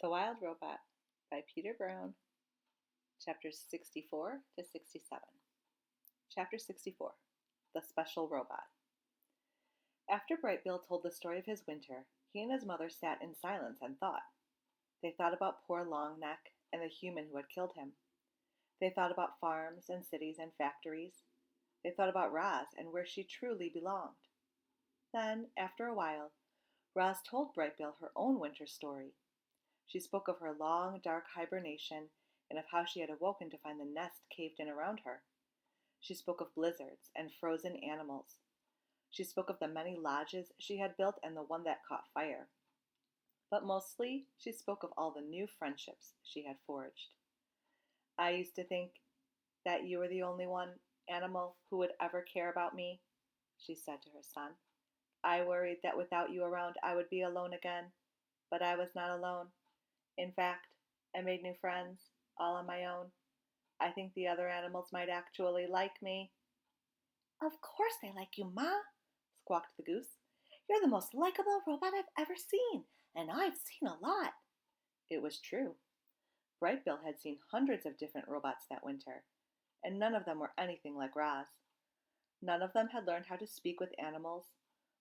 The Wild Robot by Peter Brown, chapters 64 to 67. Chapter 64, The Special Robot. After Brightbill told the story of his winter, he and his mother sat in silence and thought. They thought about poor Longneck and the human who had killed him. They thought about farms and cities and factories. They thought about Roz and where she truly belonged. Then, after a while, Roz told Brightbill her own winter story. She spoke of her long, dark hibernation and of how she had awoken to find the nest caved in around her. She spoke of blizzards and frozen animals. She spoke of the many lodges she had built and the one that caught fire. But mostly, she spoke of all the new friendships she had forged. I used to think that you were the only animal who would ever care about me, she said to her son. I worried that without you around I would be alone again, but I was not alone. In fact, I made new friends, all on my own. I think the other animals might actually like me. Of course they like you, Ma, squawked the goose. You're the most likable robot I've ever seen, and I've seen a lot. It was true. Brightbill had seen hundreds of different robots that winter, and none of them were anything like Roz. None of them had learned how to speak with animals,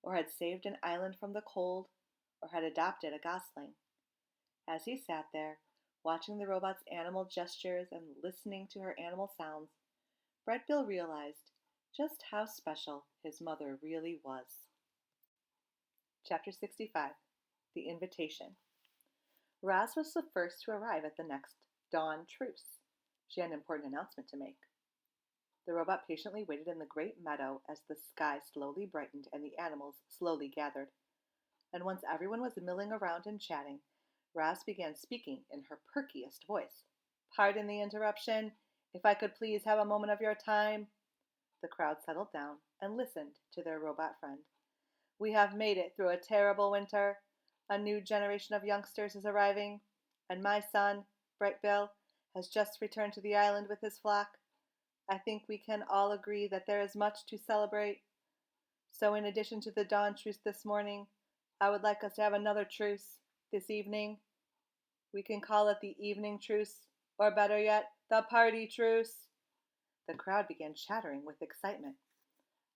or had saved an island from the cold, or had adopted a gosling. As he sat there, watching the robot's animal gestures and listening to her animal sounds, Brightbill realized just how special his mother really was. Chapter 65, The Invitation. Roz was the first to arrive at the next dawn truce. She had an important announcement to make. The robot patiently waited in the great meadow as the sky slowly brightened and the animals slowly gathered. And once everyone was milling around and chatting, Roz began speaking in her perkiest voice. Pardon the interruption. If I could please have a moment of your time. The crowd settled down and listened to their robot friend. We have made it through a terrible winter. A new generation of youngsters is arriving, and my son, Brightbill, has just returned to the island with his flock. I think we can all agree that there is much to celebrate. So in addition to the dawn truce this morning, I would like us to have another truce this evening. We can call it the evening truce, or better yet, the party truce. The crowd began chattering with excitement.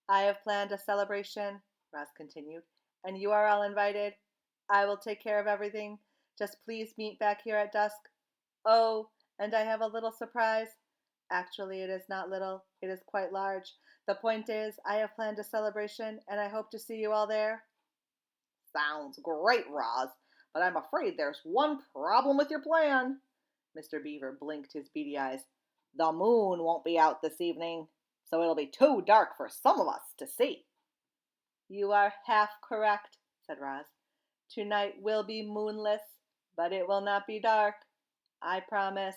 I have planned a celebration, Roz continued, and you are all invited. I will take care of everything. Just please meet back here at dusk. Oh, and I have a little surprise. Actually, it is not little. It is quite large. The point is, I have planned a celebration, and I hope to see you all there. Sounds great, Roz, but I'm afraid there's one problem with your plan. Mr. Beaver blinked his beady eyes. The moon won't be out this evening, so it'll be too dark for some of us to see. You are half correct, said Roz. Tonight will be moonless, but it will not be dark. I promise.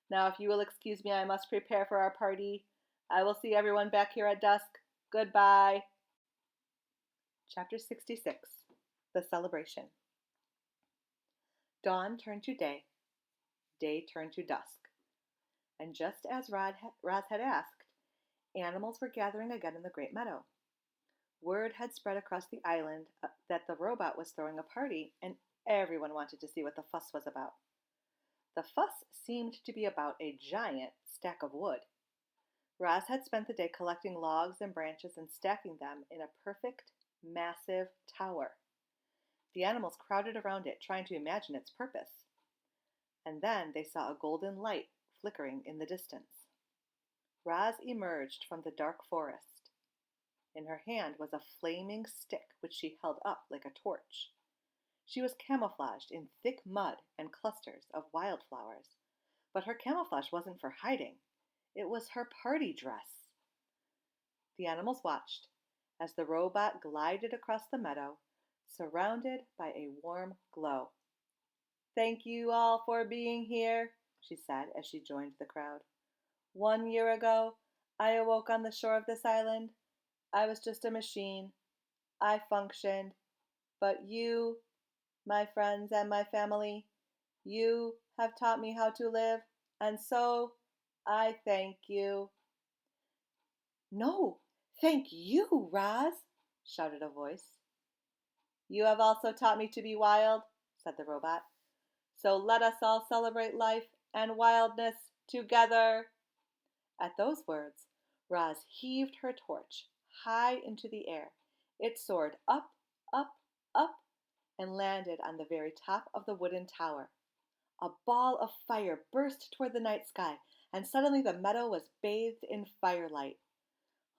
Now, if you will excuse me, I must prepare for our party. I will see everyone back here at dusk. Goodbye. Chapter 66, The Celebration. Dawn turned to day. Day turned to dusk. And just as Roz had asked, animals were gathering again in the great meadow. Word had spread across the island that the robot was throwing a party, and everyone wanted to see what the fuss was about. The fuss seemed to be about a giant stack of wood. Roz had spent the day collecting logs and branches and stacking them in a perfect, massive tower. The animals crowded around it, trying to imagine its purpose. And then they saw a golden light flickering in the distance. Roz emerged from the dark forest. In her hand was a flaming stick which she held up like a torch. She was camouflaged in thick mud and clusters of wildflowers, but her camouflage wasn't for hiding. It was her party dress. The animals watched as the robot glided across the meadow, surrounded by a warm glow. Thank you all for being here, she said as she joined the crowd. 1 year ago, I awoke on the shore of this island. I was just a machine. I functioned. But you, my friends and my family, you have taught me how to live, and so I thank you. No, thank you, Roz, shouted a voice. You have also taught me to be wild, said the robot. So let us all celebrate life and wildness together." At those words, Roz heaved her torch high into the air. It soared up, up, up, and landed on the very top of the wooden tower. A ball of fire burst toward the night sky, and suddenly the meadow was bathed in firelight.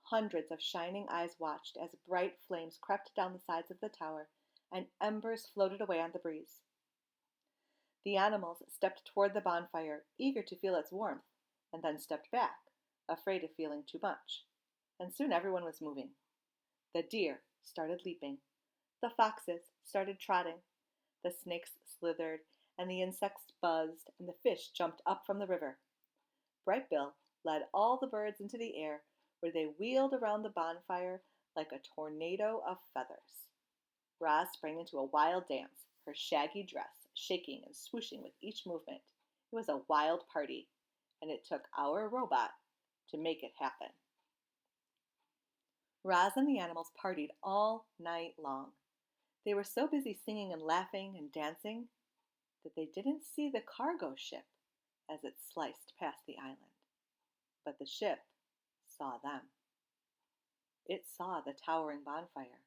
Hundreds of shining eyes watched as bright flames crept down the sides of the tower, and embers floated away on the breeze. The animals stepped toward the bonfire, eager to feel its warmth, and then stepped back, afraid of feeling too much. And soon everyone was moving. The deer started leaping. The foxes started trotting. The snakes slithered, and the insects buzzed, and the fish jumped up from the river. Bright Bill led all the birds into the air, where they wheeled around the bonfire like a tornado of feathers. Roz sprang into a wild dance, her shaggy dress shaking and swooshing with each movement. It was a wild party, and it took our robot to make it happen. Roz and the animals partied all night long. They were so busy singing and laughing and dancing that they didn't see the cargo ship as it sliced past the island. But the ship saw them. It saw the towering bonfire.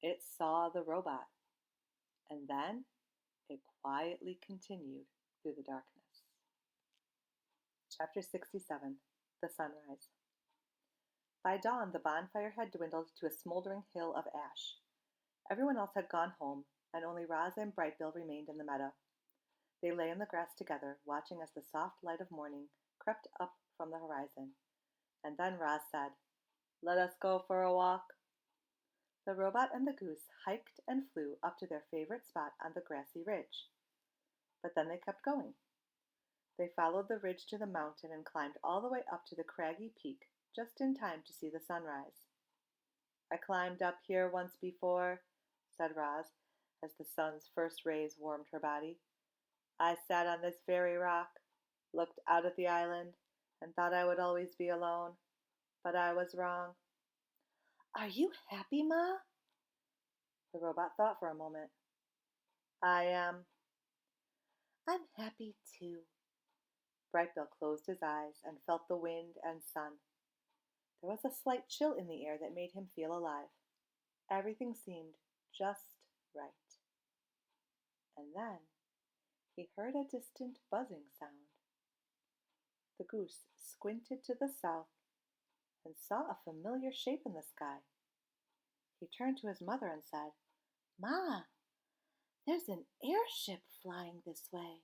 It saw the robot. And then it quietly continued through the darkness. Chapter 67. The Sunrise. By dawn, the bonfire had dwindled to a smoldering hill of ash. Everyone else had gone home, and only Roz and Bright Bill remained in the meadow. They lay in the grass together, watching as the soft light of morning crept up from the horizon. And then Roz said, "Let us go for a walk." The robot and the goose hiked and flew up to their favorite spot on the grassy ridge. But then they kept going. They followed the ridge to the mountain and climbed all the way up to the craggy peak, just in time to see the sunrise. "I climbed up here once before," said Roz, as the sun's first rays warmed her body. "I sat on this very rock, looked out at the island, and thought I would always be alone. But I was wrong." "Are you happy, Ma?" The robot thought for a moment. "I am." "I'm happy too." Bright Bill closed his eyes and felt the wind and sun. There was a slight chill in the air that made him feel alive. Everything seemed just right. And then he heard a distant buzzing sound. The goose squinted to the south and saw a familiar shape in the sky. He turned to his mother and said, "Ma, there's an airship flying this way."